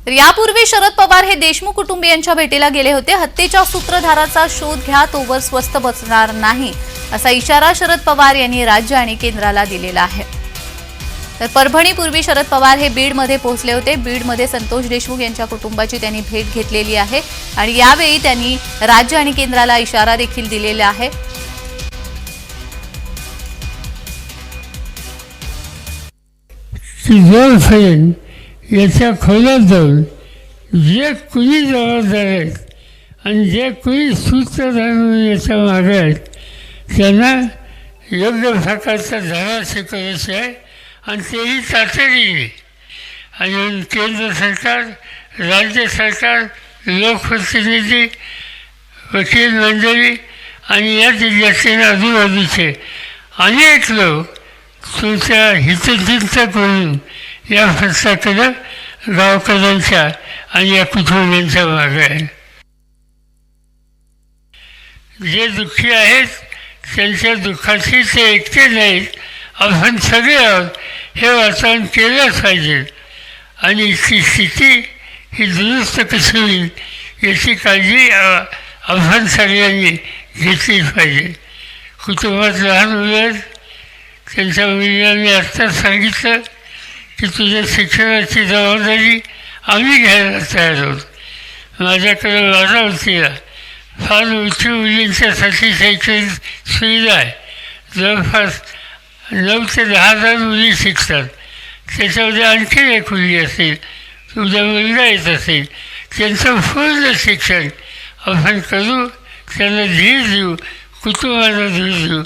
तर यापूर्वी शरद पवार हे देशमुख कुटुंबियांच्या भेटीला गेले होते. हत्येच्या सूत्रधाराचा शोध घ्या, तोवर स्वस्त बसणार नाही असा इशारा शरद पवार यांनी राज्य आणि केंद्राला दिलेला आहे. तर परभणीपूर्वी शरद पवार हे बीडमध्ये पोहोचले होते. बीडमध्ये संतोष देशमुख यांच्या कुटुंबाची त्यांनी भेट घेतलेली आहे आणि यावेळी त्यांनी राज्य आणि केंद्राला इशारा देखील दिलेला आहे. याच्या खोलात जाऊन जे कुणी जबाबदार आहेत आणि जे कुणी सूत्रधार याच्या मागे आहेत त्यांना योग्य प्रकारचा धडा शिकवायचा आहे आणि तेही तातडीने. आणि केंद्र सरकार, राज्य सरकार, लोकप्रतिनिधी, वकील मंडळी आणि या जिल्ह्यातील आजूबाजूचे अनेक लोक तुमच्या हितचिंतक म्हणून या प्रश्नाकडं गावकऱ्यांच्या आणि या कुटुंबियांच्या मागे आहे. जे दुःखी आहेत त्यांच्या दुःखाची ते एकटे नाहीत, आपण सगळे आहोत. हे वातावरण केलंच पाहिजे आणि ती स्थिती ही दुरुस्त कशी होईल याची काळजी आपण सगळ्यांनी घेतलीच पाहिजे. कुटुंबात लहान मुलं आहेत, त्यांच्या मुलांनी आत्ताच सांगितलं की तुझ्या शिक्षणाची जबाबदारी आम्ही घ्यायला तयार आहोत. माझ्याकडे बारामतीला फार मोठी मुलींच्यासाठी शैक्षणिक सुविधा आहे. जवळपास 9 ते 10,000 मुली शिकतात. त्याच्यामध्ये आणखी एक मुली असेल, तुझा मुलगा येत असेल, त्यांचं पूर्ण शिक्षण आपण करू, त्यांना धीर देऊ, कुटुंबाला धीर देऊ.